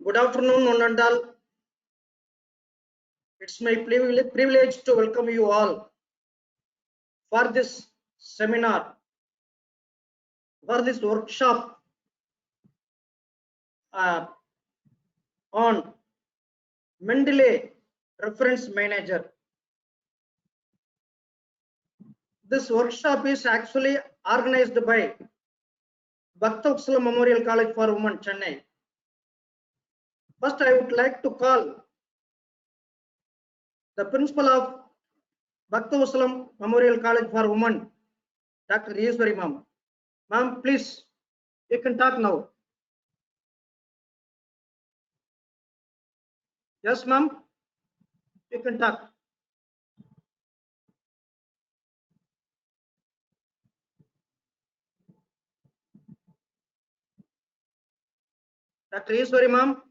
Good afternoon, one and all. It's my privilege to welcome you all for this seminar, for this workshop on Mendeley Reference Manager. This workshop is actually organized by Bhaktavatsala Memorial College for Women, Chennai. First, I would like to call the principal of Bhaktavatsala Memorial College for Women, Dr. Yeswari ma'am. Ma'am, please, you can talk now. Yes, ma'am, you can talk. Dr. Yeswari ma'am.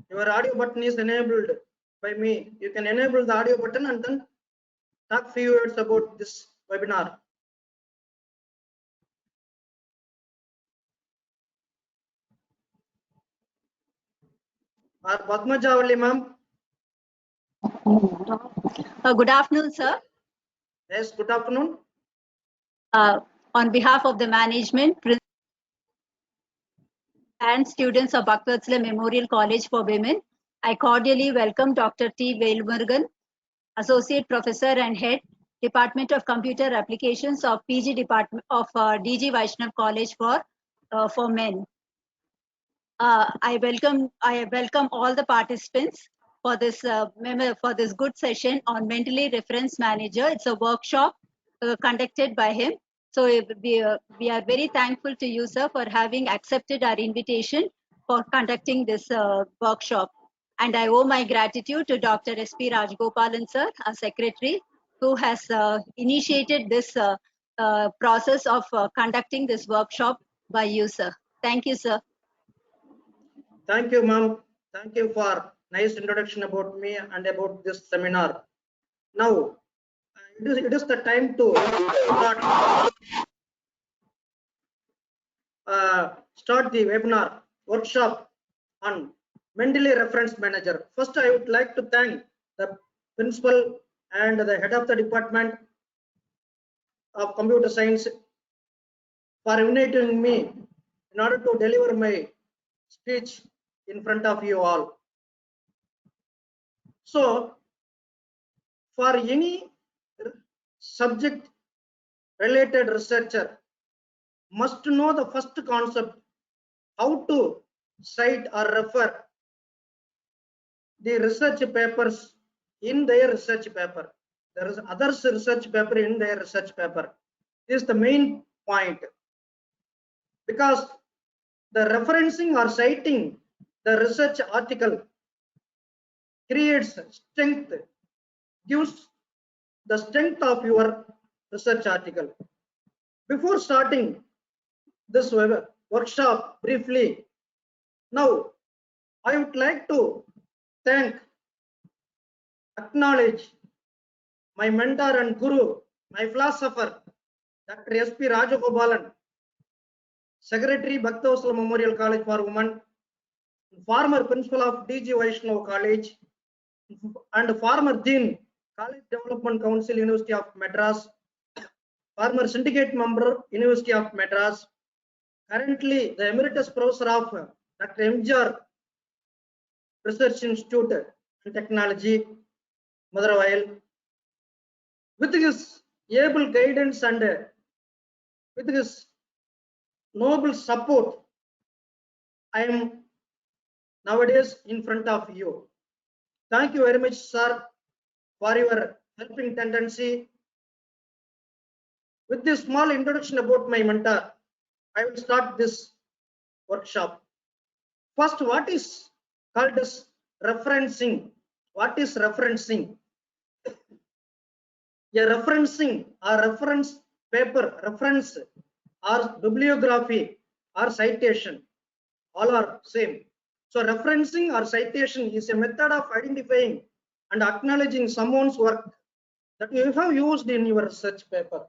Your audio button is enabled by me. You can enable the audio button and then talk few words about this webinar. Padma Javali ma'am. Good afternoon, sir. Yes, good afternoon. On behalf of the management and students of Bhaktavatsala Memorial College for Women, I cordially welcome Dr. T. Velmurugan, Associate Professor and Head, Department of Computer Applications of PG Department of DG Vaishnav College for Men. I welcome all the participants for this good session on Mendeley Reference Manager. It's a workshop conducted by him. So we are very thankful to you, sir, for having accepted our invitation for conducting this workshop. And I owe my gratitude to Dr. S.P. Rajgopalan, sir, our secretary, who has initiated this process of conducting this workshop by you, sir. Thank you, sir. Thank you, ma'am. Thank you for nice introduction about me and about this seminar. Now, it is the time to start the webinar workshop on Mendeley Reference Manager. First, I would like to thank the principal and the head of the department of computer science for inviting me in order to deliver my speech in front of you all. So, for any subject related researcher must know the first concept, how to cite or refer the research papers in their research paper. There is others research paper in their research paper. This is the main point, because the referencing or citing the research article creates strength, gives the strength of your research article. Before starting this workshop briefly, now I would like to acknowledge my mentor and guru, my philosopher, Dr. S.P. Rajagopalan, Secretary, Bhaktavatsala Memorial College for Women, former principal of DG Vaishnav College, and former Dean, College Development Council, University of Madras, former syndicate member, University of Madras, currently the Emeritus Professor of Dr. MGR Research Institute and Technology, Madurai. With his able guidance and with his noble support, I am nowadays in front of you. Thank you very much, sir, for your helping tendency. With this small introduction about my mentor, I will start this workshop. First, what is called as referencing? What is referencing? A referencing or reference paper, reference or bibliography or citation, all are same. So referencing or citation is a method of identifying and acknowledging someone's work that you have used in your research paper.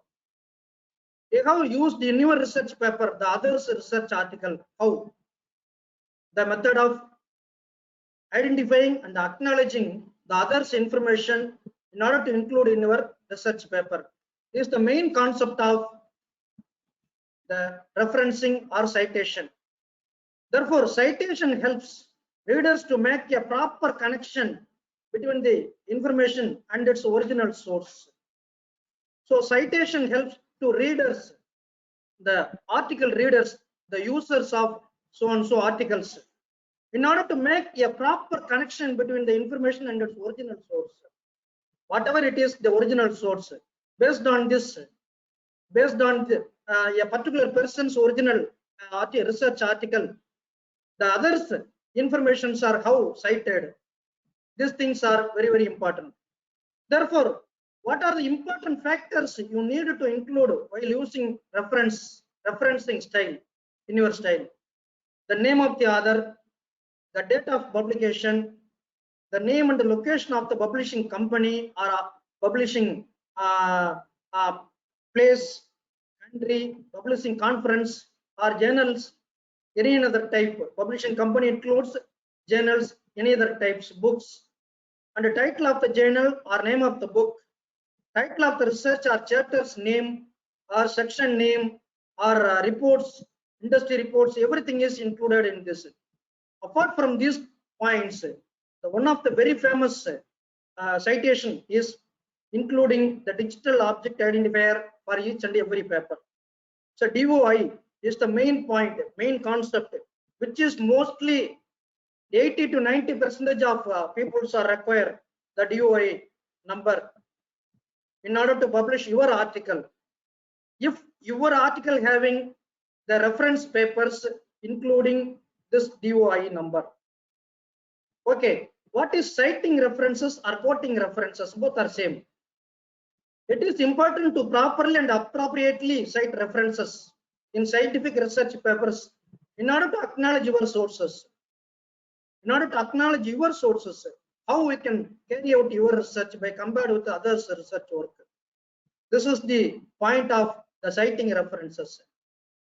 You have used in your research paper the other's research article. How? The method of identifying and acknowledging the other's information in order to include in your research paper is the main concept of the referencing or citation. Therefore, citation helps readers to make a proper connection between the information and its original source. So citation helps to readers, the article readers, the users of so and so articles, in order to make a proper connection between the information and its original source. Whatever it is, the original source, based on this, based on a particular person's original research article, the others informations are how cited. These things are very, very important. Therefore, what are the important factors you need to include while using referencing style in your style? The name of the author, the date of publication, the name and the location of the publishing company or publishing place, country, publishing conference or journals, any other type. Publishing company includes journals, any other types, books, and the title of the journal or name of the book, title of the research or chapter's name or section name or reports, industry reports, everything is included in this. Apart from these points, the one of the very famous citation is including the digital object identifier for each and every paper. So DOI is the main point, main concept, which is mostly 80 to 90% of people are require the DOI number in order to publish your article. If your article having the reference papers including this DOI number. Okay, what is citing references or quoting references? Both are same. It is important to properly and appropriately cite references in scientific research papers in order to acknowledge your sources. In order to acknowledge your sources, how we can carry out your research by compared with others' research work. This is the point of the citing references.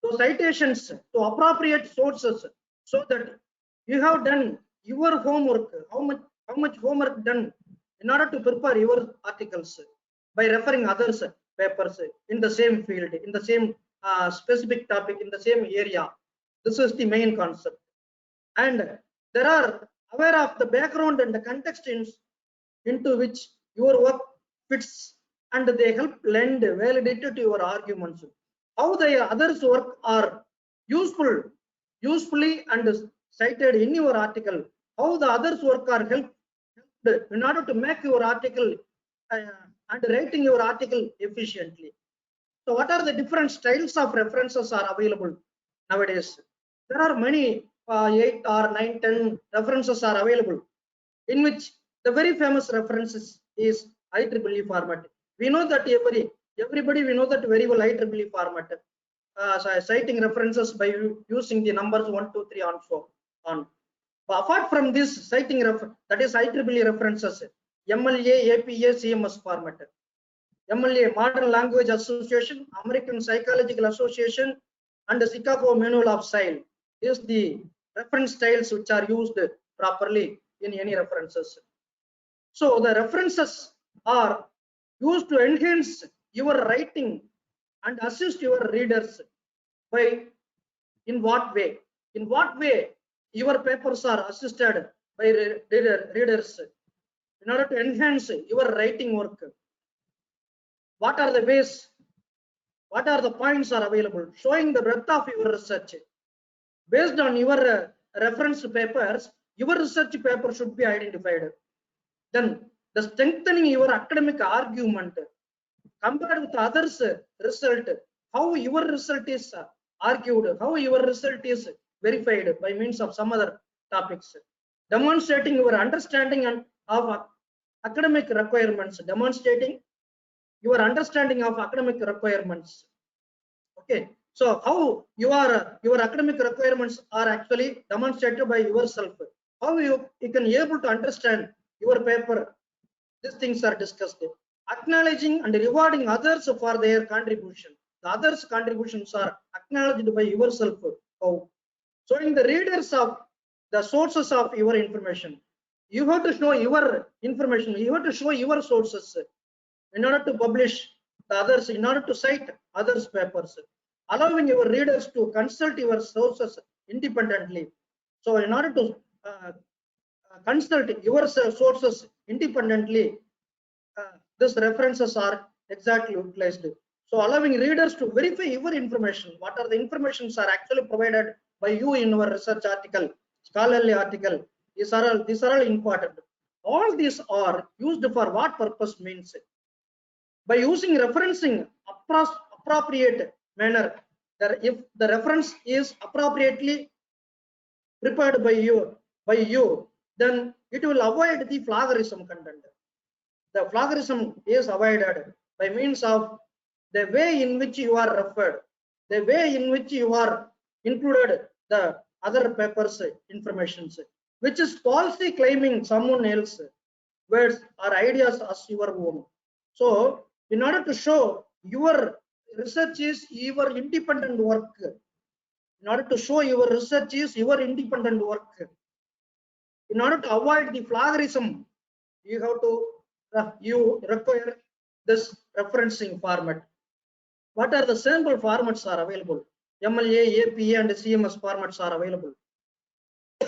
So citations to appropriate sources, so that you have done your homework. How much homework done in order to prepare your articles by referring others' papers in the same field, in the same specific topic, in the same area. This is the main concept. And there are aware of the background and the context into which your work fits, and they help lend validity to your arguments. How the others' work are usefully and cited in your article. How the others' work are helped in order to make your article and writing your article efficiently. So what are the different styles of references are available nowadays? There are many 8 or 9, 10 references are available, in which the very famous references is IEEE format. We know that everybody we know that very well IEEE format. Citing references by using the numbers 1, 2, 3 and so on. But apart from this citing that is IEEE references, MLA, APA, CMS format. MLA, Modern Language Association, American Psychological Association, and the Chicago Manual of Style is the reference styles which are used properly in any references. So the references are used to enhance your writing and assist your readers by in what way? In what way your papers are assisted by readers in order to enhance your writing work? What are the ways? What are the points are available? Showing the breadth of your research. Based on your reference papers, your research paper should be identified. Then the strengthening your academic argument compared with others' result, how your result is argued, how your result is verified by means of some other topics. Demonstrating your understanding of academic requirements, demonstrating your understanding of academic requirements. Okay, so how your academic requirements are actually demonstrated by yourself. How you can able to understand your paper These things are discussed. Acknowledging and rewarding others for their contribution. The others' contributions are acknowledged by yourself. Oh, showing the readers of the sources of your information. You have to show your information. You have to show your sources in order to publish the others, in order to cite others' papers, allowing your readers to consult your sources independently. So, in order to consult your sources independently, these references are exactly utilized. So, allowing readers to verify your information. What are the informations are actually provided by you in your research article, scholarly article. These are all important. All these are used for what purpose means. By using referencing appropriate manner, that if the reference is appropriately prepared by you, then it will avoid the plagiarism content. The plagiarism is avoided by means of the way in which you are referred, the way in which you are included the other papers informations, which is falsely claiming someone else words or ideas as your own. So, in order to show your research is your independent work, in order to show your research is your independent work, in order to avoid the plagiarism, you have to you require this referencing format. What are the sample formats are available? MLA, APA, and CMS formats are available.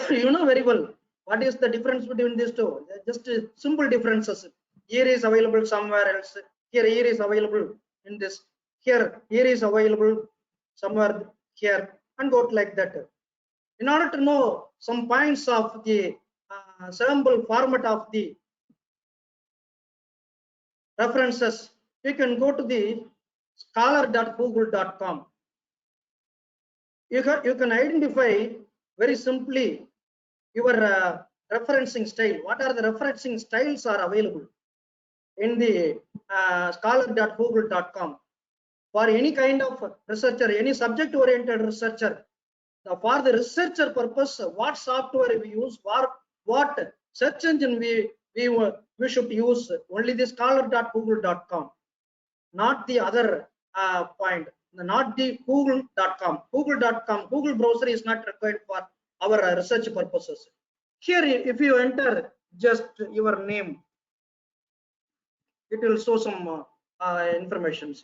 You know very well what is the difference between these two. Just simple differences. Here is available somewhere else. Here is available in this. Here is available somewhere here, and go like that. In order to know some points of the sample format of the references, you can go to the scholar.google.com. You can identify very simply your referencing style. What are the referencing styles are available in the scholar.google.com. For any kind of researcher, any subject oriented researcher, for the researcher purpose, what software we use, what search engine we should use, only the scholar.google.com, not the other point, not the google.com. Google browser is not required for our research purposes. Here, if you enter just your name, it will show some information.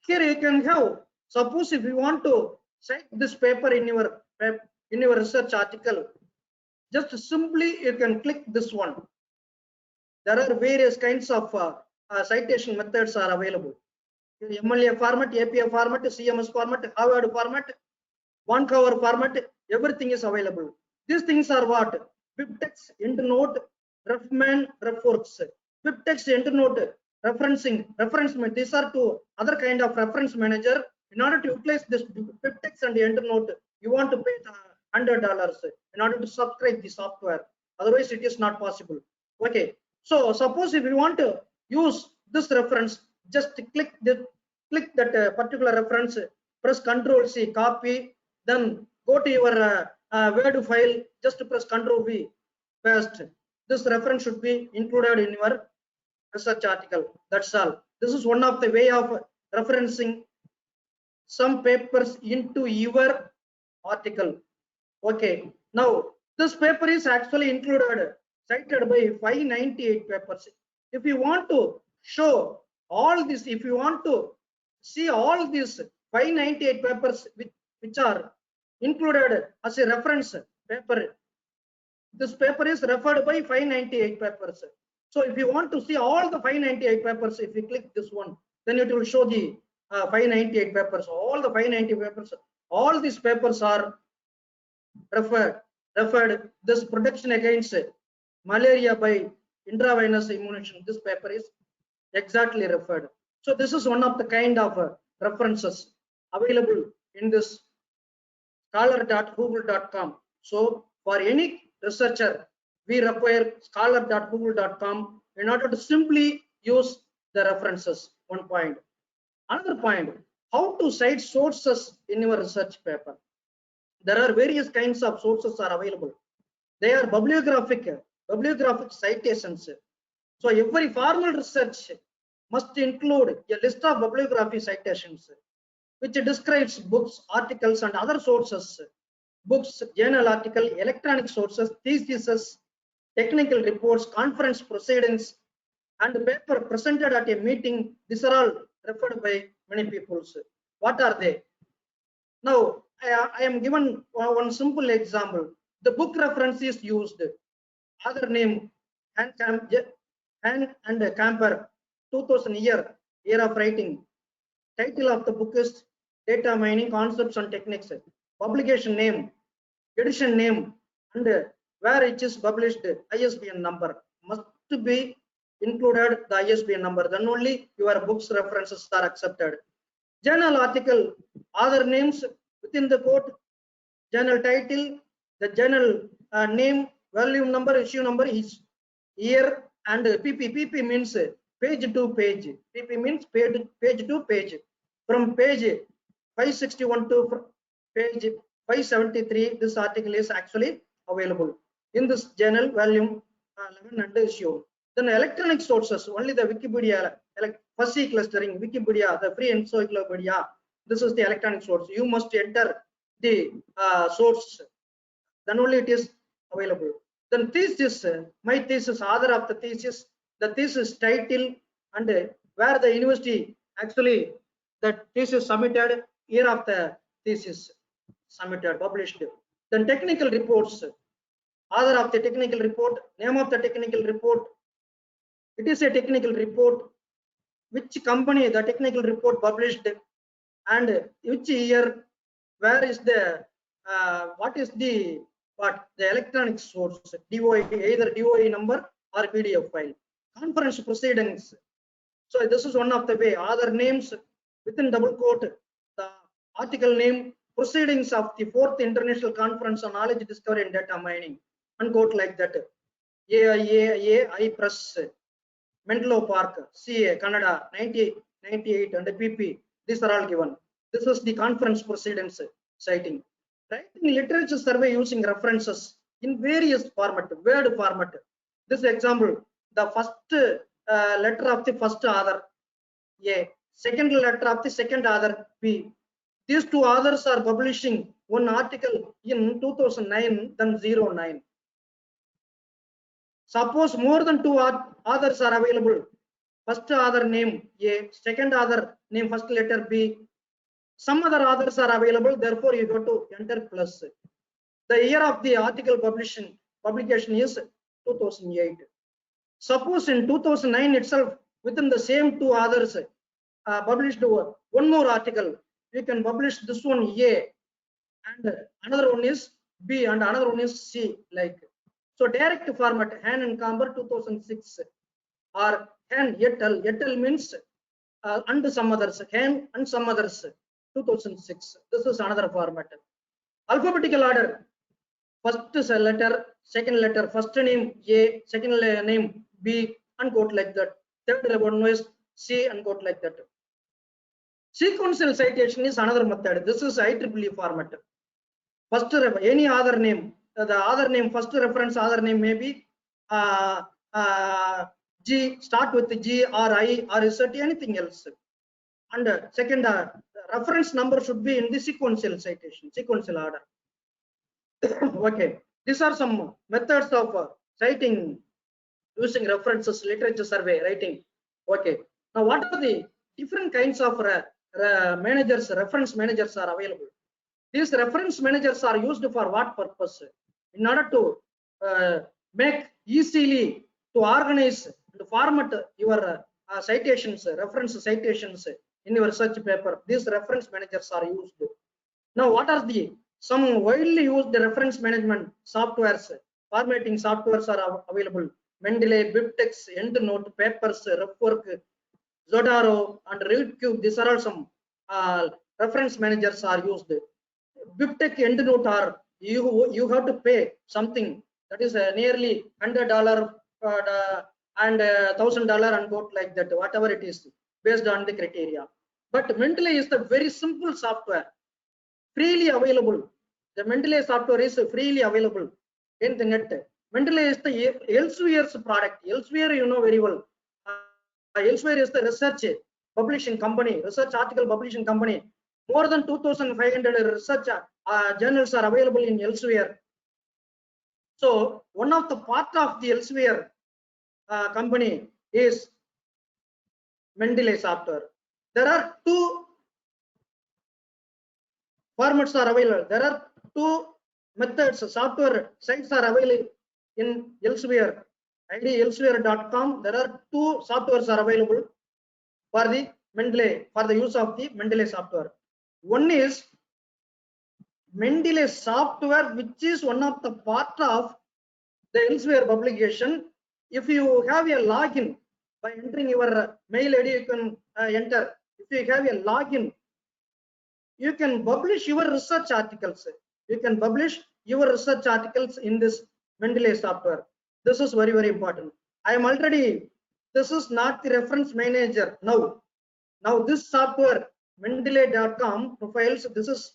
Here you can have, suppose if you want to cite this paper in your research article, just simply you can click this one. There are various kinds of citation methods are available. MLA format, APA format, CMS format, Harvard format, one cover format, everything is available. These things are what? BibTeX, EndNote, RefMan, RefWorks. BibTeX, EndNote, referencing, referencement. These are two other kind of reference manager. In order to utilize this BibTeX and EndNote, you want to pay $100 in order to subscribe the software. Otherwise, it is not possible. Okay. So suppose if you want to use this reference, just click that particular reference, press Ctrl C, copy, then go to your Word file, just press Ctrl V, paste. This reference should be included in your research article. That's all. This is one of the way of referencing some papers into your article. Okay. Now this paper is actually included, cited by 598 papers. If you want to show all this, if you want to see all these 598 papers which are included as a reference paper, this paper is referred by 598 papers. So if you want to see all the 598 papers, if you click this one, then it will show the 598 papers. All the 598 papers, all these papers are referred. This protection against malaria by intravenous immunization, this paper is exactly referred. So this is one of the kind of references available in this scholar.google.com. So for any researcher, we require scholar.google.com in order to simply use the references. One point. Another point, how to cite sources in your research paper. There are various kinds of sources are available. They are bibliographic citations. So every formal research must include a list of bibliography citations, which describes books, articles, and other sources, books, journal article, electronic sources, theses, technical reports, conference proceedings, and paper presented at a meeting. These are all referred by many people. What are they? Now, I am given one simple example. The book reference is used. Author name, Han and Camper, 2000 year of writing. Title of the book is Data Mining Concepts and Techniques. Publication name, edition name, and where it is published, ISBN number must be included, the ISBN number. Then only your books references are accepted. Journal article, author names within the quote, journal title, the journal name, volume number, issue number, is year, and PP. PP means page to page. PP means page to page. From page 561 to page 573, this article is actually available in this journal, volume 11 and issue. Then electronic sources, only the Wikipedia, fuzzy clustering, Wikipedia, the free encyclopedia. This is the electronic source. You must enter the source, then only it is available. Then thesis, my thesis, author of the thesis title, and where the university actually that thesis submitted, year of the thesis submitted, published. Then technical reports, author of the technical report, name of the technical report. It is a technical report, which company the technical report published, and which year, where is the what is the electronic source, DOI, either DOI number or PDF file. Conference proceedings. So this is one of the way. Author names within double quote, the article name, proceedings of the 4th International Conference on Knowledge Discovery and Data Mining, unquote, like that. AI Press, Menlo Park, CA, Canada, 1998, and PP. These are all given. This is the conference proceedings citing. Writing literature survey using references in various format, word format. This example, the first letter of the first author, A, second letter of the second author, B. These two authors are publishing one article in 2009, then 09. Suppose more than two authors are available. First author name A, second author name first letter B. Some other authors are available, therefore you go to enter plus. The year of the article publication is 2008. Suppose in 2009 itself, within the same two authors published one more article, you can publish this one A, and another one is B, and another one is C, like. So direct format, Han and Camper 2006, or Han et al means and some others, Han and some others 2006. This is another format. Alphabetical order, first letter, second letter, first name A, second name B, unquote, like that. Third one is C, unquote, like that. Sequential citation is another method. This is IEEE format. First, any other name, the other name, first reference other name may be G, start with G or I or Z, anything else. And second, reference number should be in the sequential citation, sequential order. Okay, these are some methods of citing using references, literature survey, writing. Okay, now what are the different kinds of managers, reference managers are available? These reference managers are used for what purpose? In order to make easily to organize and format your citations, reference citations in your research paper. These reference managers are used. Now, what are the some widely used reference management softwares? Formatting softwares are available. Mendeley, BibTeX, EndNote, Papers, RefWork, Zotero, and ReadCube. These are all some reference managers are used. BibTeX, EndNote are you have to pay something that is nearly $100 and $1,000 and quote like that, whatever it is, based on the criteria. But Mendeley is the very simple software, freely available. The Mendeley software is freely available in the net. Mendeley is the Elsewhere's product. Elsewhere, you know very well. Elsewhere is the research publishing company, research article publishing company. More than 2,500 research journals are available in Elsewhere. So one of the part of the Elsewhere company is Mendeley software. There are two formats are available. There are two methods, software sites are available in Elsewhere. ID elsewhere.com. There are two softwares are available for the Mendeley, for the use of the Mendeley software. One is Mendeley software, which is one of the part of the Elsewhere publication. If you have a login by entering your mail ID, you can enter. If you have a login, you can publish your research articles. You can publish your research articles in this Mendeley software. This is very, very important. I am already, this is not the reference manager now. Now this software, Mendeley.com profiles, this is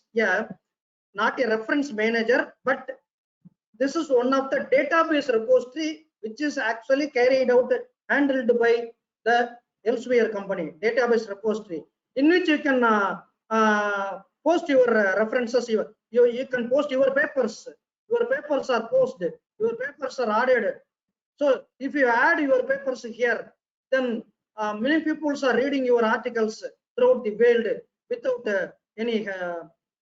not a reference manager, but this is one of the database repository which is actually carried out, handled by the Elsewhere company, database repository, in which you can post your references. You can post your papers. Your papers are posted. Your papers are added. So if you add your papers here, then many people are reading your articles throughout the world without any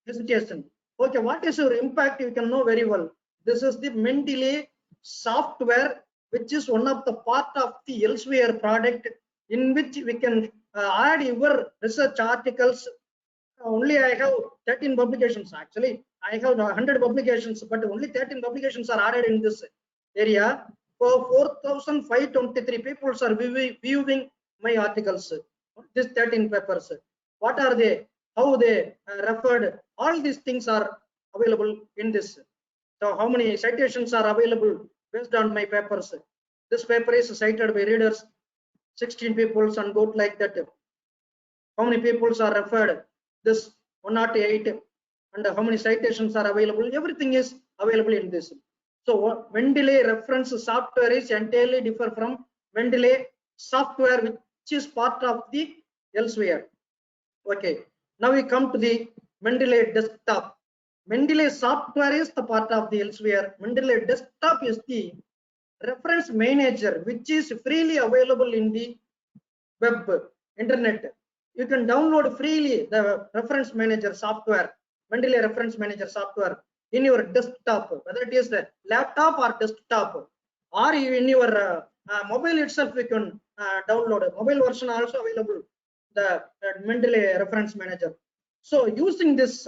hesitation. Okay, what is your impact? You can know very well. This is the Mendeley software, which is one of the part of the Elsewhere product, in which we can add your research articles. Only I have 13 publications. Actually, I have 100 publications, but only 13 publications are added in this area. For 4,523 people are viewing my articles. These 13 papers. What are they? How they referred? All these things are available in this. So how many citations are available based on my papers? This paper is cited by readers, 16 people and go like that. How many people are referred? This 108, and how many citations are available? Everything is available in this. So Mendeley reference software is entirely different from Mendeley software, which is part of the Elsewhere. Okay, now we come to the Mendeley desktop. Mendeley software is the part of the Elsewhere. Mendeley desktop is the reference manager, which is freely available in the web, internet. You can download freely the reference manager software, Mendeley reference manager software, in your desktop, whether it is the laptop or desktop, or in your mobile itself. You can download a mobile version also available, the Mendeley reference manager. So using this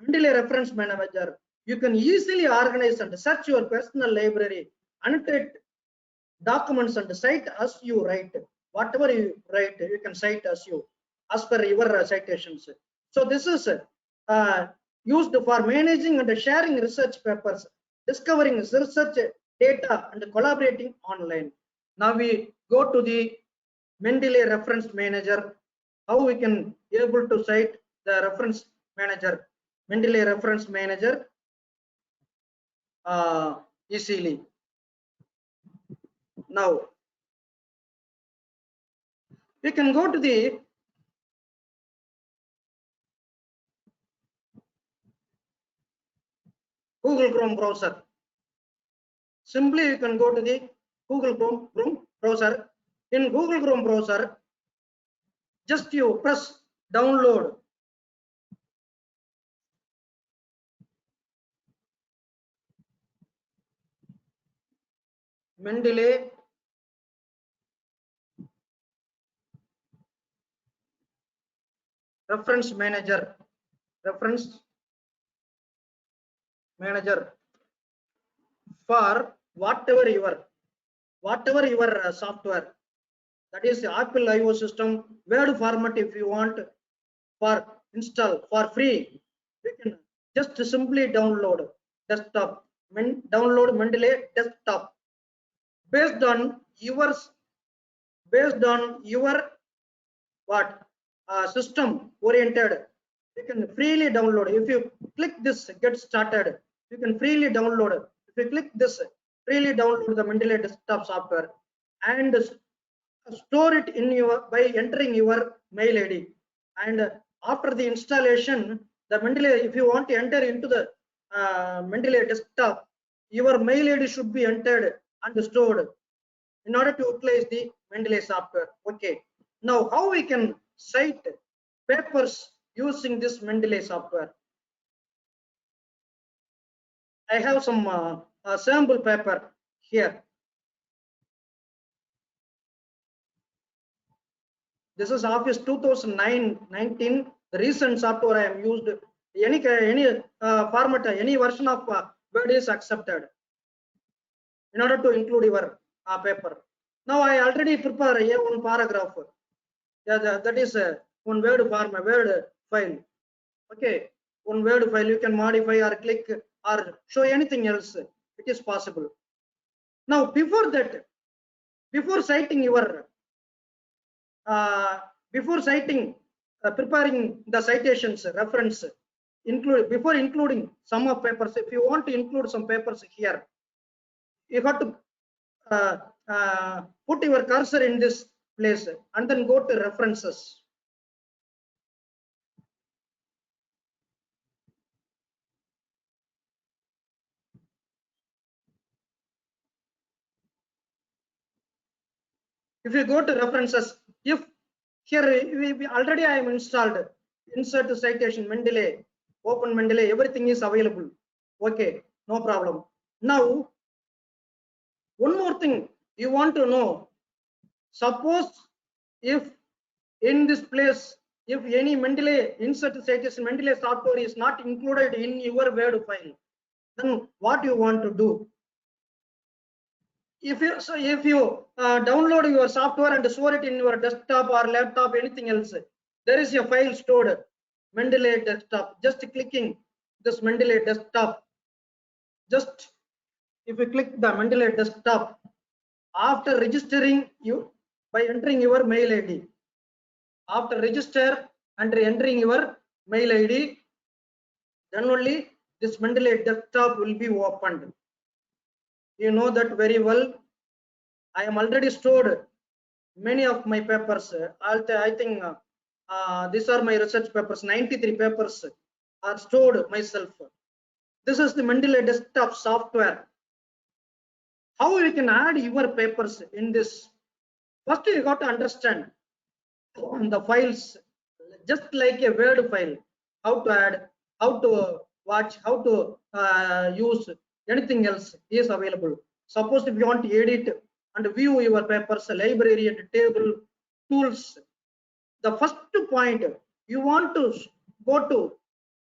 Mendeley reference manager, you can easily organize and search your personal library, annotate documents and cite as you write. Whatever you write, you can cite as per your citations. So this is used for managing and sharing research papers, discovering research data, and collaborating online. Now we go to the Mendeley reference manager. How we can be able to cite the reference manager, Mendeley reference manager easily. Now we can go to the Google Chrome browser. Simply you can go to the Google Chrome browser. In Google Chrome browser, just you press download. Mendeley reference manager for whatever your software, that is Apple iOS system, Word format. If you want for install for free, you can just simply download desktop, download Mendeley desktop based on your what system oriented. You can freely download. If you click this get started, you can freely download. If you click this freely download the Mendeley desktop software and store it in your by entering your mail ID. And after the installation, the Mendeley, if you want to enter into the Mendeley desktop, your mail ID should be entered and stored in order to utilize the Mendeley software. Okay. Now, how we can cite papers using this Mendeley software? I have some sample paper here. This is Office 2019. The recent software I am used. Any format, any version of Word is accepted in order to include your paper. Now I already prepare one paragraph. Yeah, that is one Word format, Word file. Okay, one Word file you can modify or click or show anything else. It is possible. Now before that, before citing your preparing the citations reference, before including some of papers, if you want to include some papers here, you have to put your cursor in this place and then go to references. If you go to references, if here already I am installed, insert citation, Mendeley, open Mendeley, everything is available. Okay, no problem. Now, one more thing you want to know. Suppose if in this place, if any Mendeley insert citation, Mendeley software is not included in your Word file, then what you want to do? If you download your software and store it in your desktop or laptop, anything else, there is a file stored, Mendeley desktop. Just clicking this Mendeley desktop, just if you click the Mendeley desktop, after registering you by entering your mail ID, after register and entering your mail ID, then only this Mendeley desktop will be opened. You know that very well. I am already stored many of my papers. I think these are my research papers. 93 papers are stored myself. This is the Mendeley desktop software. How you can add your papers in this? First, you got to understand the files, just like a Word file. How to add, how to watch, how to use, anything else is available. Suppose if you want to edit and view your papers, library and table tools, the first point you want to go to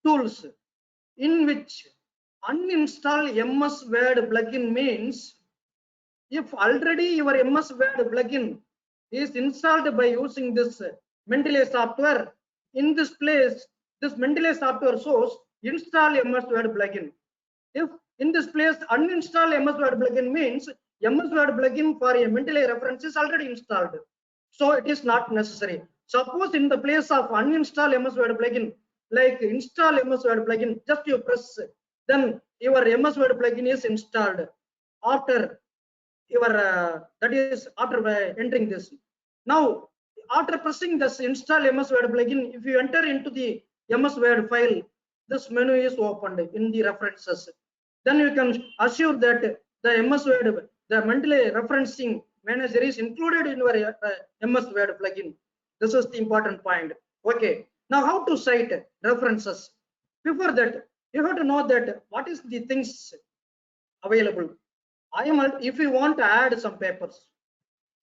tools, in which uninstall MS Word plugin means if already your MS Word plugin is installed by using this Mendeley software, in this place, this Mendeley software source, install MS Word plugin. If in this place uninstall MS Word plugin means MS Word plugin for a Mendeley reference is already installed, so it is not necessary. Suppose in the place of uninstall MS Word plugin, like install MS Word plugin, just you press, then your MS Word plugin is installed. After your that is after entering this. Now, after pressing this install MS Word plugin, if you enter into the MS Word file, this menu is opened in the references. Then you can assure that the MS Word, the Mendeley referencing manager is included in your MS Word plugin. This is the important point. Okay. Now, how to cite references? Before that, you have to know that what is the things available. If you want to add some papers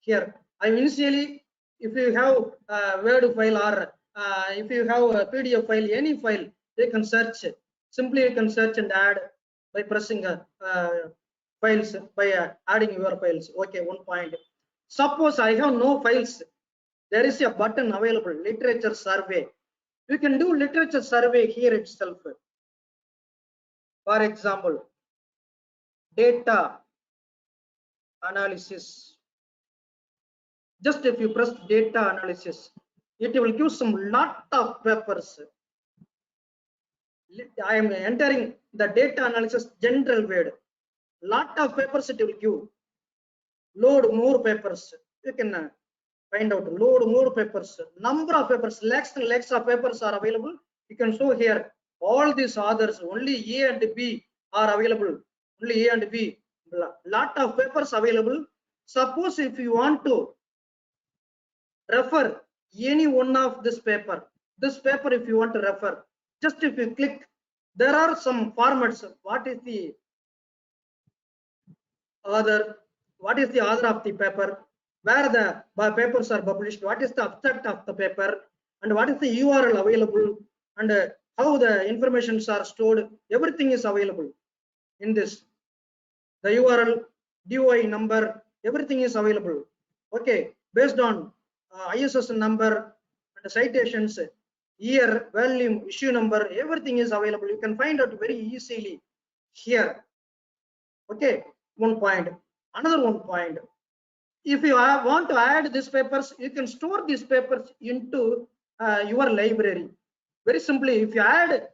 here, I initially, if you have a Word file or if you have a PDF file, any file, you can search. Simply you can search and add by pressing files, by adding your files. Okay, one point. Suppose I have no files, there is a button available, literature survey. You can do literature survey here itself. For example, data analysis. Just if you press data analysis, it will give some lot of papers. I am entering the data analysis general Word. lot of papers it will give. Load more papers. You can find out. Load more papers. Number of papers, lakhs and lakhs of papers are available. You can show here all these authors. Only A and B are available. Only A and B. Lot of papers available. Suppose if you want to refer any one of this paper if you want to refer, just if you click, there are some formats. What is the author, what is the author of the paper, where the papers are published, what is the abstract of the paper, and what is the URL available, and how the informations are stored. Everything is available in this. The URL, DOI number, everything is available. Okay, based on ISSN number and citations, year, volume, issue number, everything is available. You can find out very easily here. Okay, one point. Another one point. If you want to add these papers, you can store these papers into your library. Very simply, if you add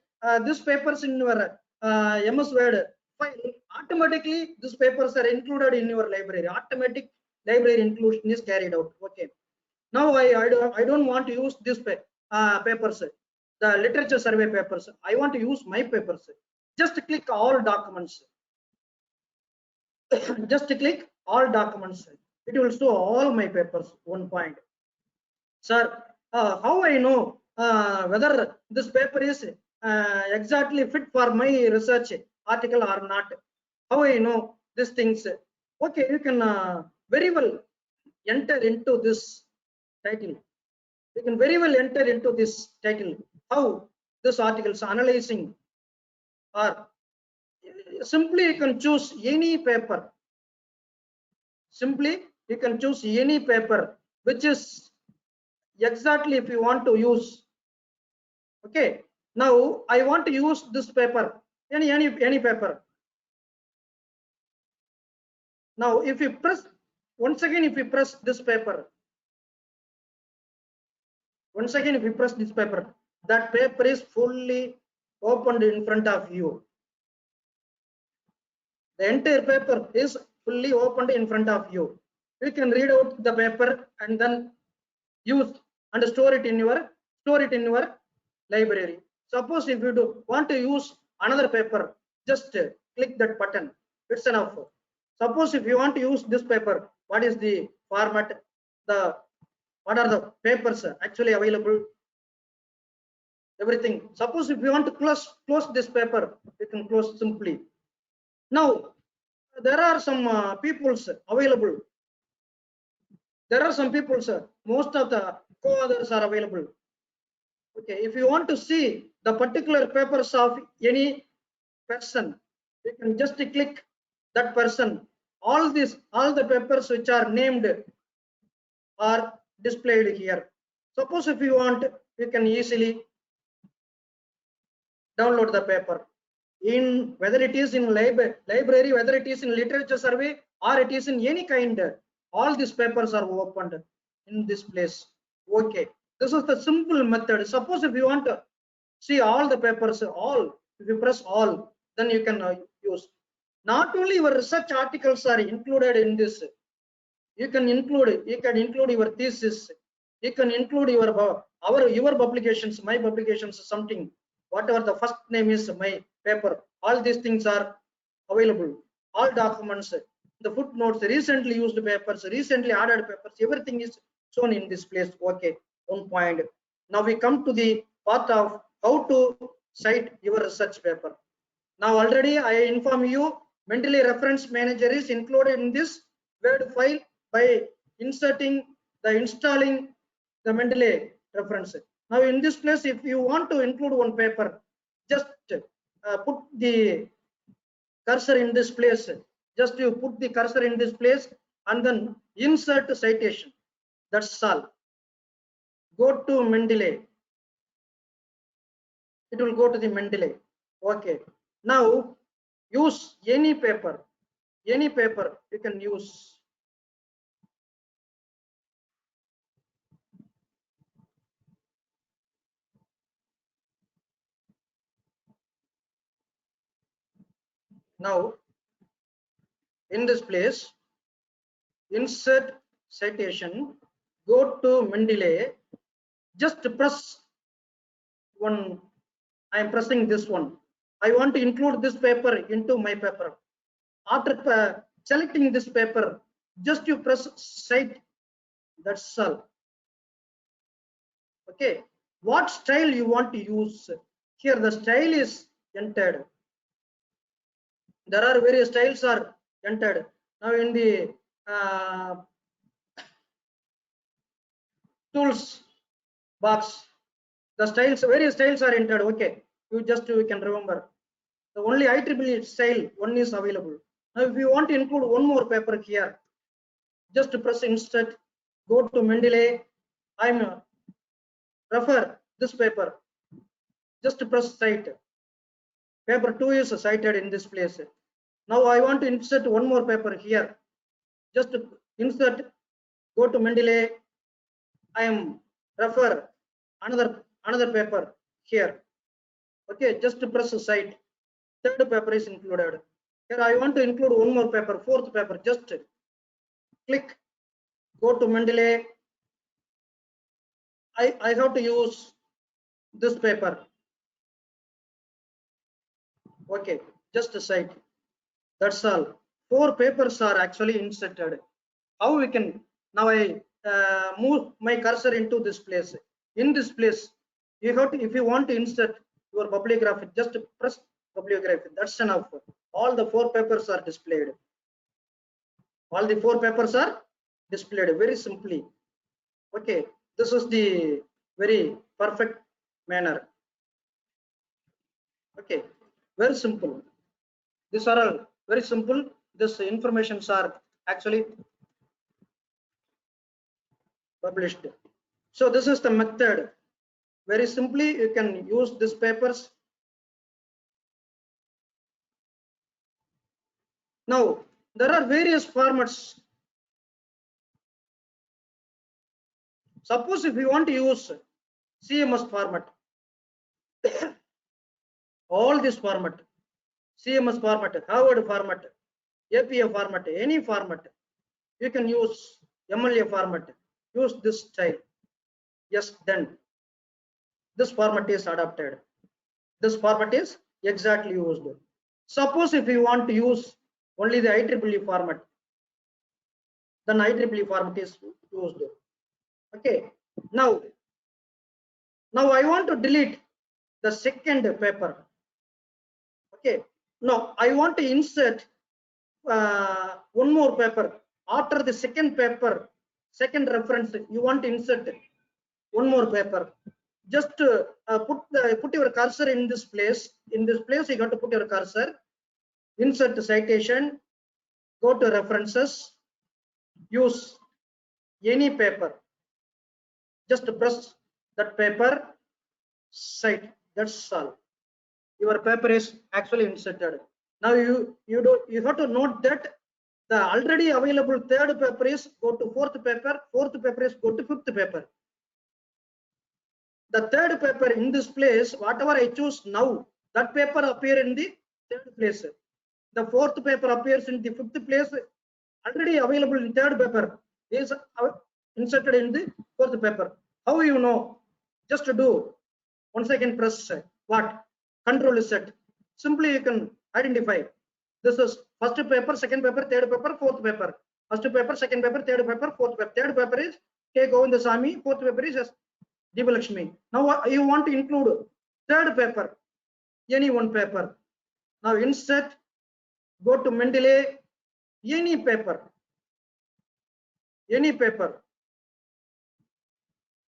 these papers in your MS Word file, automatically these papers are included in your library. Automatic library inclusion is carried out. Okay. Now I don't want to use this papers, the literature survey papers. I want to use my papers. Just click all documents. Just click all documents. It will show all my papers. One point. Sir, how I know whether this paper is exactly fit for my research article or not? How I know these things? Okay, you can very well enter into this title. You can very well enter into this title. How this article is analyzing, or simply you can choose any paper. Simply you can choose any paper which is exactly if you want to use. Okay, now I want to use this paper, any paper. Now if you press once again, if you press this paper, once again if you press this paper, that paper is fully opened in front of you. The entire paper is fully opened in front of you. You can read out the paper and then use and store it in your library. Suppose if you want to use another paper, just click that button. It's enough. Suppose if you want to use this paper, what is the format? What are the papers actually available? Everything. Suppose if you want to close this paper, you can close simply. Now there are some peoples available. There are some people, sir. Most of the co-authors are available. Okay, if you want to see the particular papers of any person, you can just click that person. All the papers which are named are displayed here. Suppose if you want, you can easily download the paper. In whether it is in library, whether it is in literature survey, or it is in any kind, all these papers are opened in this place. Okay, this is the simple method. Suppose if you want to see all the papers, if you press all, then you can use. Not only your research articles are included in this, you can include your thesis, you can include your publications, my publications, something, whatever the first name is, my paper, all these things are available. All documents, the footnotes, recently used papers, recently added papers, everything is shown in this place. Okay, one point. Now we come to the part of how to cite your research paper. Now already I inform you, Mendeley reference manager is included in this Word file by installing the Mendeley reference. Now in this place, if you want to include one paper, just put the cursor in this place. Just you put the cursor in this place and then insert citation. That's all. Go to Mendeley. It will go to the Mendeley. Okay. Now use any paper. Any paper you can use. Now in this place, insert citation, go to Mendeley, just press one. I am pressing this one. I want to include this paper into my paper. After selecting this paper, just you press cite. That's all. Okay. What style you want to use? Here the style is entered. There are various styles are entered. Now in the tools box, the styles, various styles are entered. Okay, you can remember. The only IEEE style one is available. Now if you want to include one more paper here, just press insert, go to Mendeley. I'm refer this paper. Just press cite. Paper 2 is cited in this place. Now I want to insert one more paper here. Just insert, go to Mendeley. I am refer another paper here. Okay, just press cite. Third paper is included. Here I want to include one more paper, fourth paper. Just click, go to Mendeley. I have to use this paper. Okay, just cite. That's all. 4 papers are actually inserted. How we can now I move my cursor into this place. In this place, you have to, if you want to insert your bibliography, just press bibliography. That's enough. All the 4 papers are displayed. All the 4 papers are displayed very simply. Okay, this is the very perfect manner. Okay, very simple. These are all very simple. This informations are actually published. So this is the method. Very simply, you can use these papers. Now, there are various formats. Suppose if you want to use CMS format, all this format, CMS format, Harvard format, APA format, any format, you can use MLA format, use this style. Yes, then this format is adopted. This format is exactly used. Suppose if you want to use only the IEEE format, then IEEE format is used. Okay, now I want to delete the second paper. Okay, now I want to insert one more paper. After the second paper, second reference, you want to insert one more paper. Just put your cursor in this place. In this place, you got to put your cursor. Insert the citation. Go to references. Use any paper. Just press that paper. Cite. That's all. Your paper is actually inserted. Now you have to note that the already available third paper is go to fourth paper. Fourth paper is go to fifth paper. The third paper in this place, whatever I choose now, that paper appear in the third place. The fourth paper appears in the fifth place. Already available in third paper is inserted in the fourth paper. How you know? Just to do. Once again, press what? Control is set. Simply you can identify. This is first paper, second paper, third paper, fourth paper. First paper, second paper, third paper, fourth paper. Third paper is K. Govindasamy. Fourth paper is Diva Lakshmi. Now you want to include third paper, any one paper. Now insert, go to Mendeley, any paper,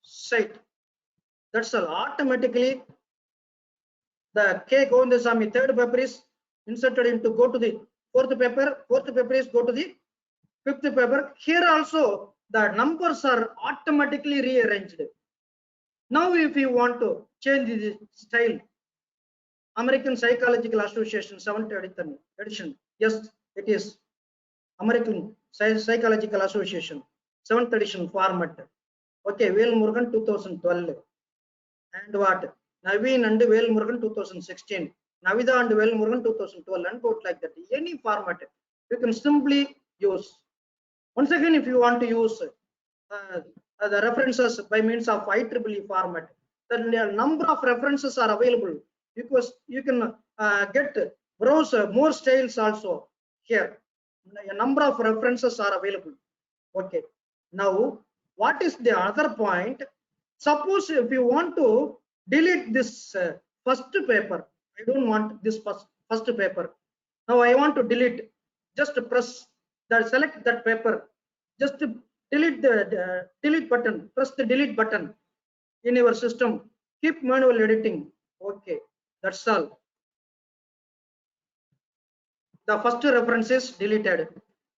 cite. That's all. Automatically, the K. Govindasamy third paper is inserted into go to the fourth paper. Fourth paper is go to the fifth paper. Here also the numbers are automatically rearranged. Now if you want to change the style, American Psychological Association 7th edition. Yes, it is American Psychological Association 7th edition format. Okay, Vail Morgan 2012. And what? Naveen and Vail Morgan 2016. Navida and Vail Morgan 2012 and quote like that. Any format. you can simply use. Once again, if you want to use the references by means of IEEE format, the number of references are available because you can browse more styles also here. A number of references are available. Okay. Now, what is the other point? Suppose if you want to delete this first paper, I don't want this first paper. Now I want to delete. Just press that, select that paper. Just delete the delete button. Press the delete button in your system. Keep manual editing. Okay, that's all. The first reference is deleted.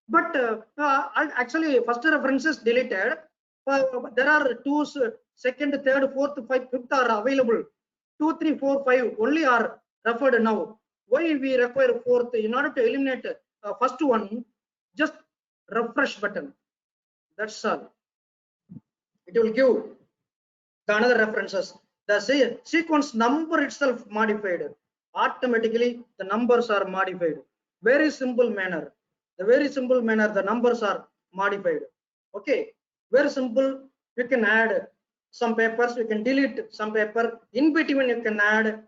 But actually, first reference is deleted. There are two, second, third, fourth, fifth are available. 2, 3, 4, 5 only are referred now. Why we require fourth? In order to eliminate first one, just refresh button. That's all. It will give the another references. The sequence number itself modified. Automatically, the numbers are modified. Very simple manner. The very simple manner, the numbers are modified. Okay, very simple. You can add some papers, you can delete some paper. In between, you can add.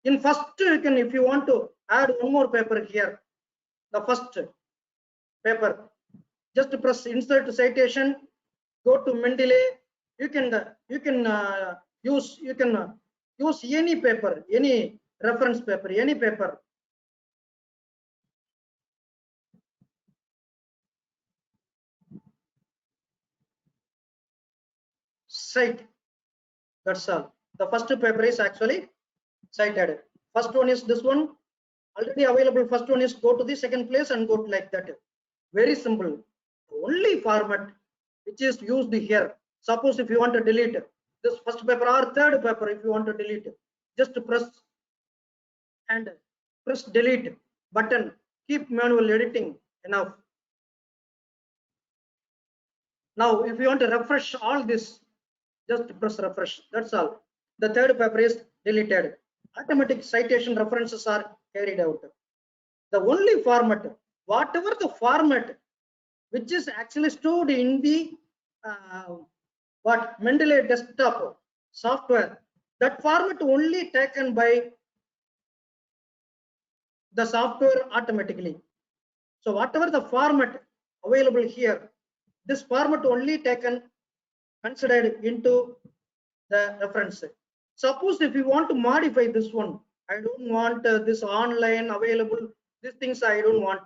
In first, you can, if you want to add one more paper here, the first paper, just press insert citation, go to Mendeley. You can use any paper, any reference paper, any paper. Cite. That's all. The first paper is actually cited. First one is this one, already available. First one is go to the second place and go to like that. Very simple. Only format which is used here. Suppose if you want to delete this first paper or third paper, if you want to delete, just press and press delete button. Keep manual editing. Enough. Now, if you want to refresh all this, just press refresh. That's all. The third paper is deleted. Automatic citation references are carried out. The only format, whatever the format which is actually stored in the Mendeley desktop software, that format only taken by the software automatically. So whatever the format available here, this format only taken, considered into the reference. Suppose if you want to modify this one, I don't want this online available, these things I don't want.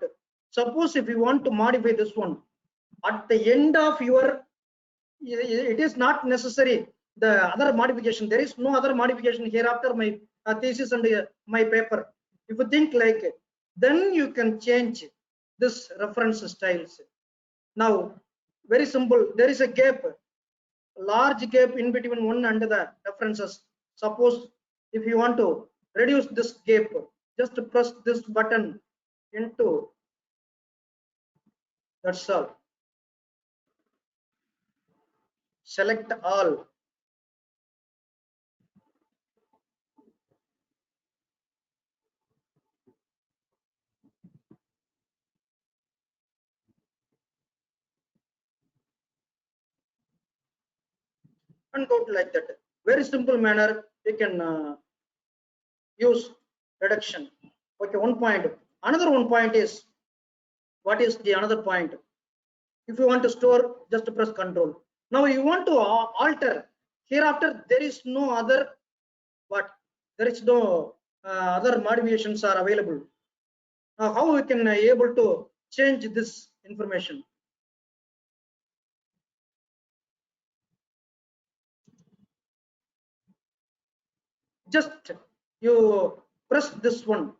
Suppose if you want to modify this one, at the end of your, it is not necessary the other modification. There is no other modification here after my thesis and my paper. If you think like it, then you can change this reference styles. Now, very simple. There is a gap, large gap in between one and the references. Suppose if you want to reduce this gap, just press this button into. That's all. Select all. And go to like that. Very simple manner. You can use reduction. Okay, one point. Another one point is, what is the another point? If you want to store, just press control. Now you want to alter. Hereafter, there is no other there is no other modifications are available. Now, how we can able to change this information? Just you press this one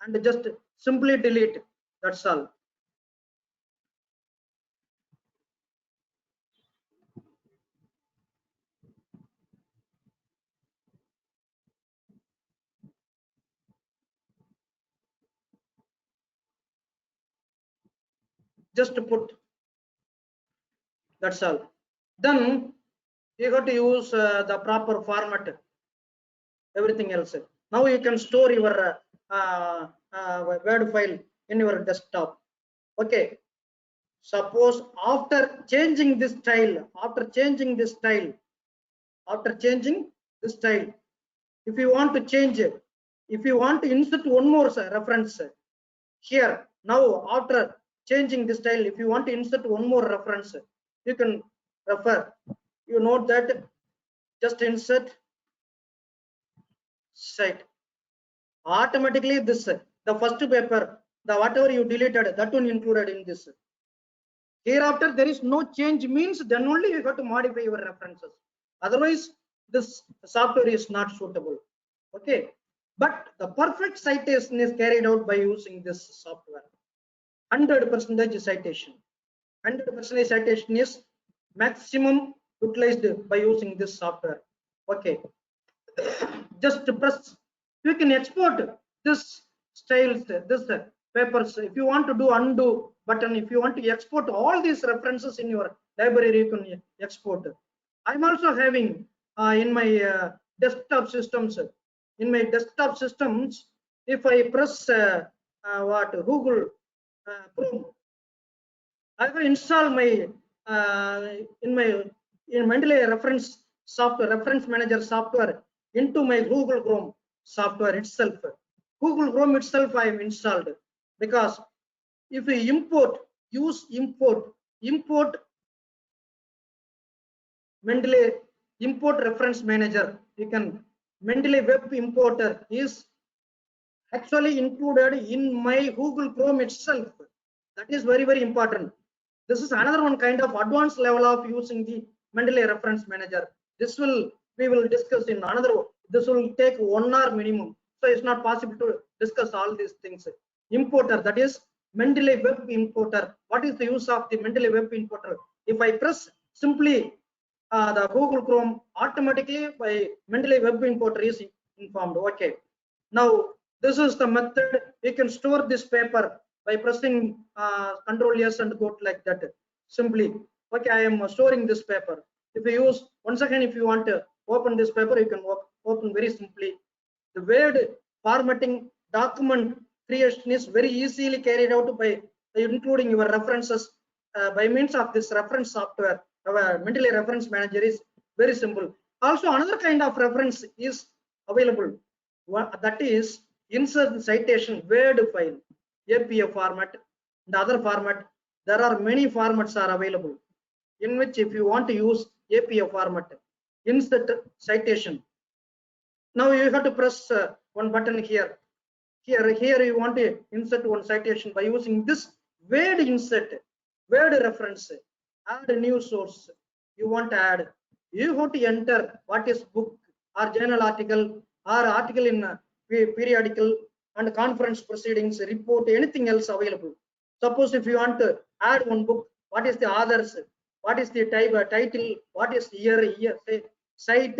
and just simply delete. That's all. Just to put. That's all. Then you got to use the proper format. Everything else. Now you can store your Word file in your desktop. Okay, suppose after changing this style, if you want to change it, if you want to insert one more reference here, now after changing this style, if you want to insert one more reference, you can refer, you note that, just insert cite. Automatically this, the first paper, the whatever you deleted, that one included in this. Hereafter there is no change, means then only you got to modify your references, otherwise this software is not suitable. Okay, but the perfect citation is carried out by using this software. 100% citation, 100% citation is maximum utilized by using this software. Okay, just press, you can export this styles, this papers. If you want to do undo button, if you want to export all these references in your library, you can export. I'm also having in my desktop systems, if I press what Google Chrome, I will install my in Mendeley reference software, reference manager software, into my Google Chrome software itself. Google Chrome itself I have installed, because if we import Mendeley import reference manager, you can, Mendeley web importer is actually included in my Google Chrome itself. That is very, very important. This is another one kind of advanced level of using the Mendeley reference manager. This will, we will discuss in another, this will take 1 hour minimum, so it's not possible to discuss all these things. Importer, that is Mendeley web importer. What is the use of the Mendeley web importer? If I press simply the Google Chrome, automatically by Mendeley web importer is informed. Okay, now this is the method. You can store this paper by pressing Control S and go like that simply. Okay, I am storing this paper. If you use, once again, if you want to open this paper, you can open very simply. The Word formatting document creation is very easily carried out by including your references by means of this reference software. Our Mendeley reference manager is very simple. Also, another kind of reference is available. That is insert citation Word file, APF format, the other format. There are many formats are available, in which if you want to use APF format, insert citation. Now you have to press one button here. Here you want to insert one citation by using this Word insert, Word reference, add a new source. You want to add, you have to enter what is book or journal article or article in periodical and conference proceedings, report, anything else available. Suppose if you want to add one book, what is the authors, what is the type, title, what is the year, say, site,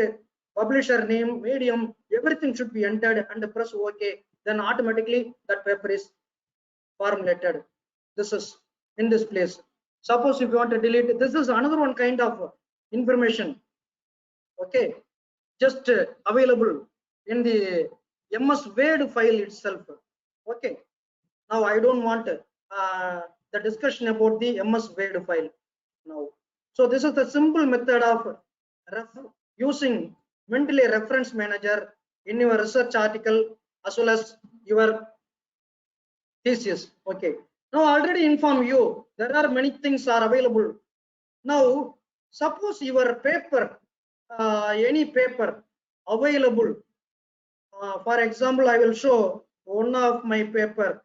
publisher name, medium, everything should be entered and press OK. Then automatically that paper is formulated. This is in this place. Suppose if you want to delete, this is another one kind of information. Okay, just available in the MS Word file itself. Okay, now I don't want the discussion about the MS Word file now. So this is the simple method of using Mendeley reference manager in your research article as well as your thesis. Okay, now already inform you there are many things are available. Now suppose your paper, any paper available, for example, I will show one of my paper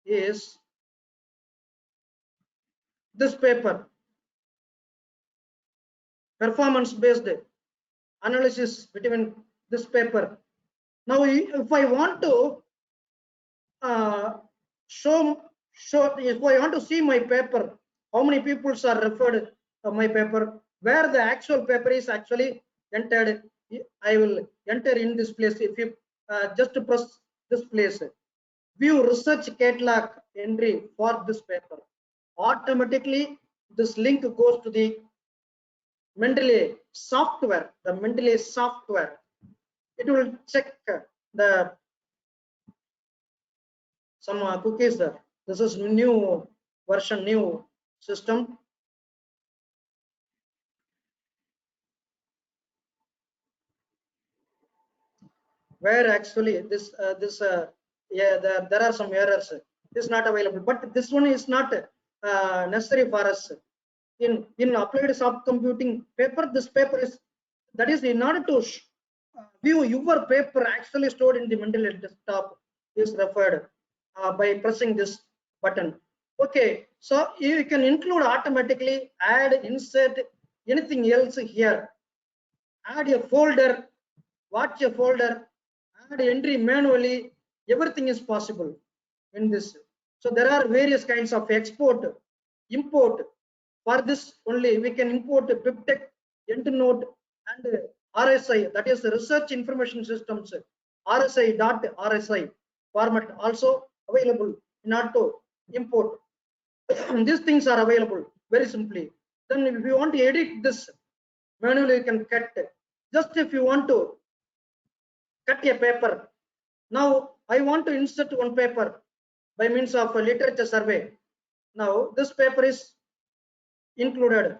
is this paper, performance based analysis between this paper. Now if I want to show if I want to see my paper, how many people are referred my paper, where the actual paper is actually entered, I will enter in this place. If you just press this place, view research catalog entry for this paper, automatically this link goes to the Mendeley software, the Mendeley software. It will check the some cookies there. This is new version, new system. Where actually yeah, there are some errors. This is not available, but this one is not necessary for us. In applied soft computing paper, this paper is, that is in order to view your paper actually stored in the Mendeley desktop is referred by pressing this button. Okay, so you can include automatically, add, insert anything else here. Add a folder, watch a folder, add entry manually. Everything is possible in this. So there are various kinds of export, import. For this only we can import BibTeX, EndNote, and RSI, that is Research Information Systems, RSI.RSI format also available in order to import. These things are available very simply. Then if you want to edit this manually, you can cut. Just if you want to cut a paper, now I want to insert one paper by means of a literature survey. Now this paper is included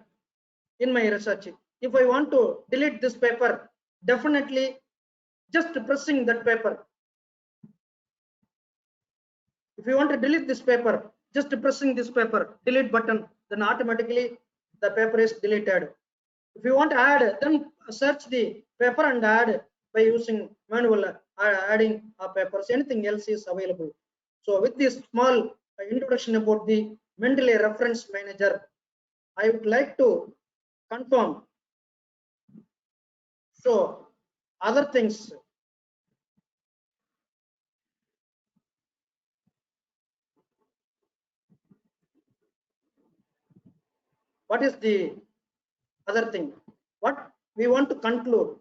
in my research. If I want to delete this paper, definitely just pressing that paper. If you want to delete this paper, just pressing this paper, delete button, then automatically the paper is deleted. If you want to add, then search the paper and add by using manual adding papers. Anything else is available. So with this small introduction about the Mendeley Reference Manager, I would like to confirm. So other things. What is the other thing? What we want to conclude.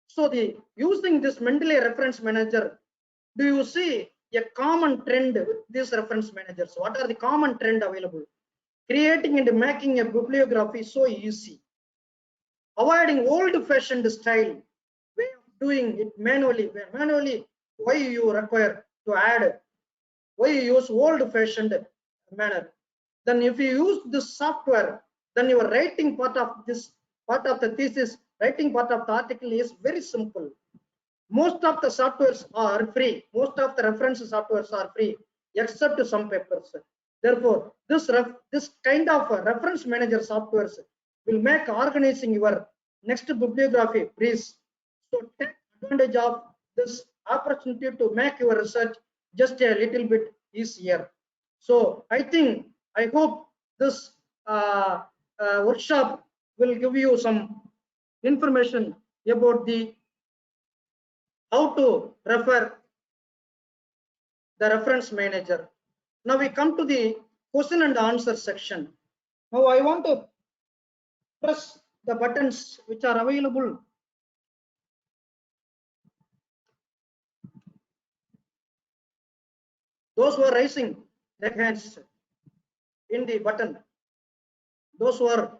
So the using this Mendeley Reference Manager, do you see a common trend with these reference managers? What are the common trend available? Creating and making a bibliography so easy. Avoiding old-fashioned style, way of doing it manually. Manually, why you require to add? Why you use old-fashioned manner? Then if you use this software, then your writing part of this part of the thesis, writing part of the article is very simple. Most of the softwares are free. Most of the reference softwares are free, except some papers. Therefore, this kind of reference manager softwares will make organizing your next bibliography breeze. So take advantage of this opportunity to make your research just a little bit easier. So I hope this workshop will give you some information about the how to refer the reference manager. Now we come to the question and answer section. Now I want to press the buttons which are available. Those who are raising their hands in the button, those who are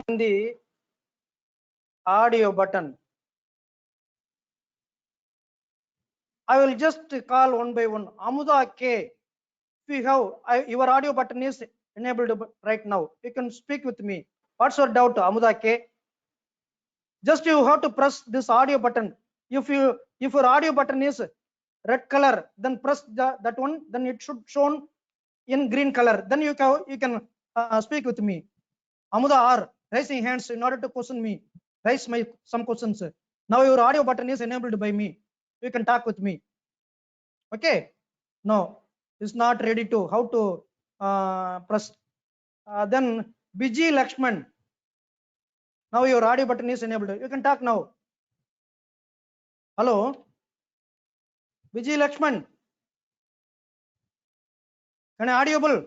in the audio button, I will just call one by one. Amuda K, if you have your audio button is enabled right now, you can speak with me. What's your doubt, Amuda K? Just you have to press this audio button. If your audio button is red color, then press that one. Then it should shown in green color. Then you can speak with me. Amuda R, raising hands in order to question me. Raise some questions. Now your audio button is enabled by me. You can talk with me. Okay. No, it's not ready to how to press. Then Biji Lakshman. Now your audio button is enabled. You can talk now. Hello, Vijay Lakshman. Can I audible?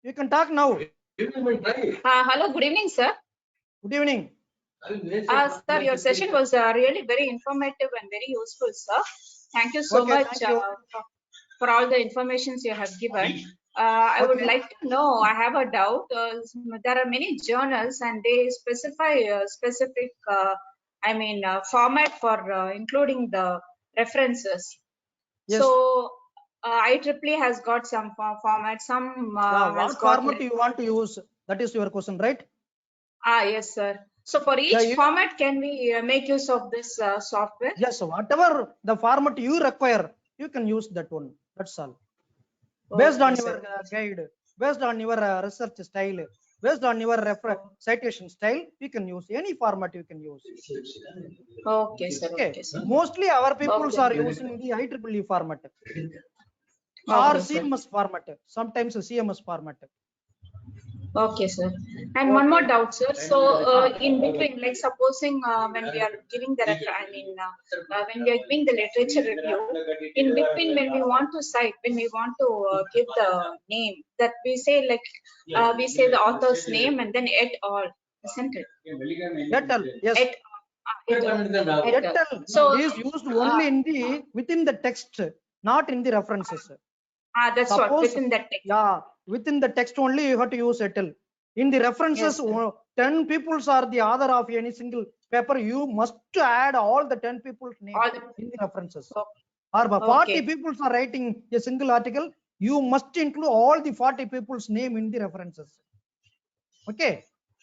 You can talk now. Hello, good evening, sir. Good evening. Sir, your session was really very informative and very useful, sir. Thank you so much for all the informations you have given. I would like to know, I have a doubt. There are many journals and they specify a specific, format for including the references. Yes. So IEEE has got some format, some has What got format you want to use? That is your question, right? yes, sir. So for each you- format, can we make use of this software? Yes, whatever the format you require, you can use that one. That's all. Based on Okay, your sir. guide, based on your research style, based on your citation style, you can use any format you can use. Okay, sir. Okay. Okay, sir. Mostly our people Okay. are using the IEEE format or Okay, sir. CMS format. Sometimes CMS format. Okay, sir. And one Okay. more doubt, sir. So, in between, like supposing when we are giving the, when we are giving the literature review, in between when we want to cite, when we want to give the name, that we say like, we say the author's name and then et al, isn't it? Et al. Yes. Et Et al. So, is used only in the within the text, not in the references. that's what, Suppose, within that text. yeah, within the text only you have to use et al. In the references, Yes, 10 peoples are the author of any single paper. You must add all the 10 people's name All in the references. Okay. Or 40 Okay. peoples are writing a single article. You must include all the 40 people's name in the references. Okay.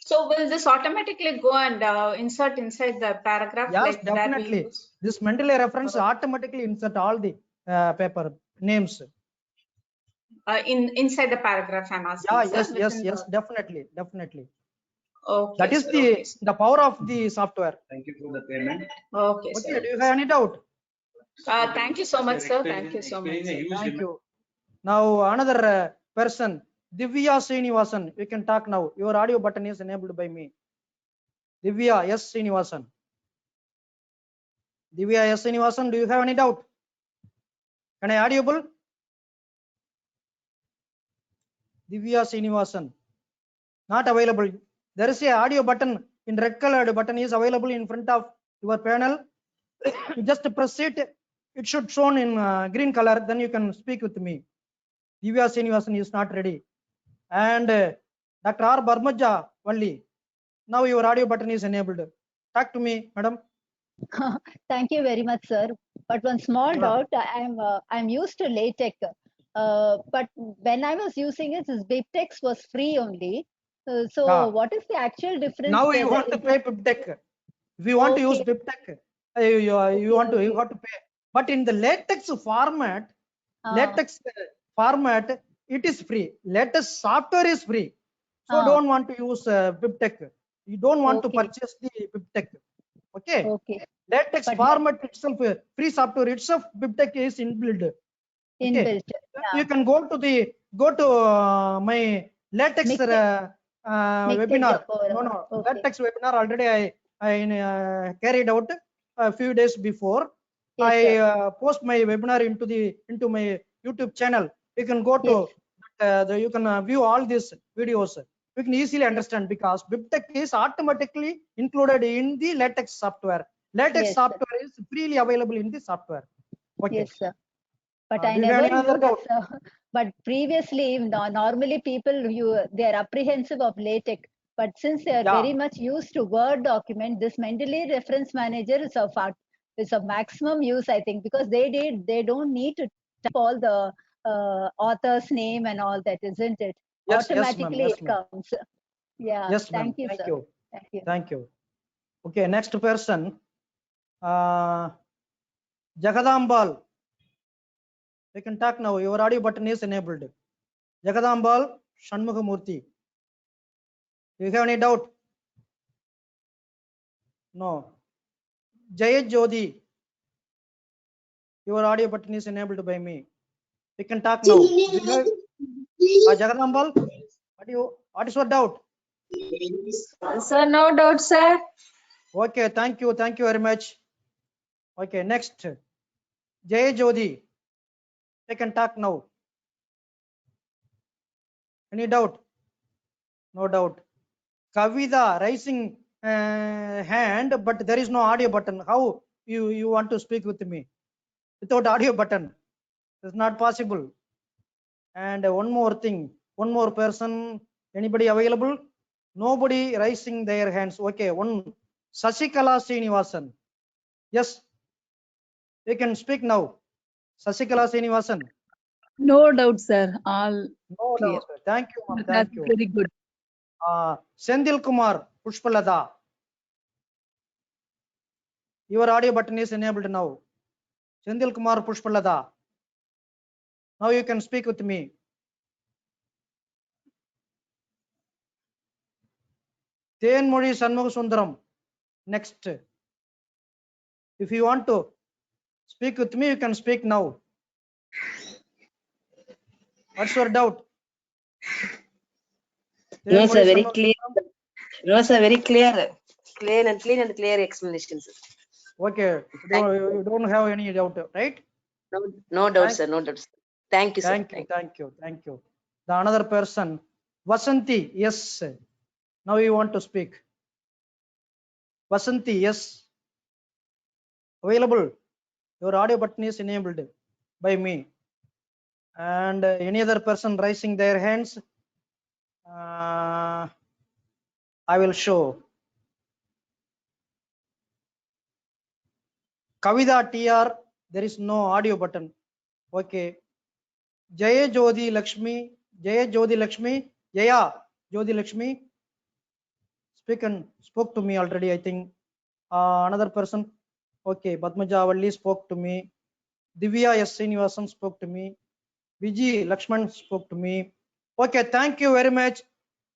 So will this automatically go and insert inside the paragraph? Yes, Like definitely. Where we use? This Mendeley reference automatically insert all the paper names. Inside the paragraph, I'm asking. Yeah, sir, yes, yes, within yes, the- definitely, definitely. Okay, That is sir, the okay, sir. the power of the software. Thank you for the payment. Okay, Okay, sir. do you have any doubt? Thank you so much, sir. Thank you so much. Sir. Thank you. Now another person, Divya Srinivasan. You can talk now. Your audio button is enabled by me. Divya S. Srinivasan. Divya S. Srinivasan, do you have any doubt? Can I audible? Divya Srinivasan. Not available. There is a audio button in red colored button is available in front of your panel. Just press it. It should shown in green color. Then you can speak with me. Divya Srinivasan is not ready. And Dr. R. Barmaja Valli. Now your audio button is enabled. Talk to me, madam. Thank you very much, sir. But one small doubt, I'm used to LaTeX, but when I was using it, this BibTeX was free only. So Yeah. what is the actual difference? Now you want to pay BibTeX. If you want to use BibTeX, you have to pay. But in the LaTeX format, LaTeX format, it is free. LaTeX software is free. So don't want to use BibTeX. You don't want to purchase the BibTeX. Okay. Okay. LaTeX But format itself, free software itself, BibTeX is inbuilt. Okay. Inbuilt. You can go to my LaTeX webinar. No, Okay. LaTeX webinar already I carried out a few days before. Yes, I post my webinar into my YouTube channel. You can go to you can view all these videos. You can easily understand because BibTeX is automatically included in the LaTeX software. LaTeX software is freely available in the software. Okay. Yes, sir. But I do you have never any other knew doubt? this. But previously, normally people they are apprehensive of LaTeX. But since they are very much used to Word document, this Mendeley reference manager is of maximum use, I think, because they don't need to type all the author's name and all that, isn't it? Yes, Automatically yes, it comes. Yeah. Yes, Thank you, Thank sir. you. Thank you. Thank you. Okay, next person, Jagadambal. You can talk now. Your audio button is enabled. Jagadambal Shanmugamurthy. Do you have any doubt? No. Jayet Jodi. Your audio button is enabled by me. You can talk now. Jagadambal, what is your doubt? Sir, no doubt, sir. Okay, thank you very much. Okay, next, Jay Jodi. You can talk now. Any doubt? No doubt. Kavida raising hand, but there is no audio button. How you want to speak with me without audio button? It's not possible. And one more thing, one more person. Anybody available? Nobody raising their hands. Okay, one Sasikala Srinivasan. Yes, you can speak now. Sasikala Srinivasan. No doubt, sir. All No clear. doubt. Thank you, ma'am. That's Thank you. very good. Sendil Kumar Pushpalada. Your audio button is enabled now. Sendil Kumar Pushpalada. Now you can speak with me. Tenmozhi Shanmugha Sundaram. Next. If you want to speak with me, you can speak now. What's your doubt? No, sir, Tenmozhi very Shanmugha clear. Sundaram? No, sir, very clear. Clear and clear explanations. Okay. You don't have any doubt, right? No doubt, sir. No doubt, sir. Thank you, sir. Thank you. The another person, Vasanti, yes. Now you want to speak. Vasanti, yes. Available. Your audio button is enabled by me. And any other person raising their hands, I will show. Kavida TR, there is no audio button. Okay. Jaya Jyoti Lakshmi, Jaya Jyoti Lakshmi, spoke to me already, I think. Another person, okay, Padmaja Valli spoke to me. Divya S. Srinivasan spoke to me. Vijay Lakshman spoke to me. Okay, thank you very much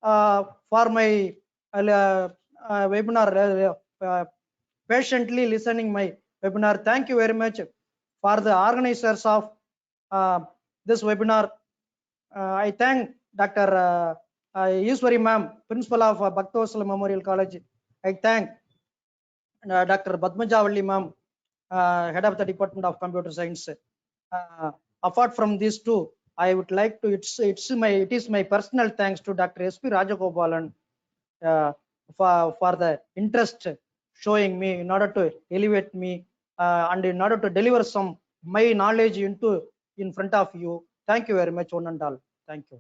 for my webinar, patiently listening my webinar. Thank you very much for the organizers of this webinar. I thank Dr. Iswari ma'am, principal of Bhaktavatsala Memorial College. I thank Dr. Padmaja Valli ma'am, head of the Department of Computer Science. Apart from these two, I would like to, it is my personal thanks to Dr. S.P. Rajagopalan for the interest showing me in order to elevate me and in order to deliver some my knowledge in front of you. Thank you very much, one and all. Thank you.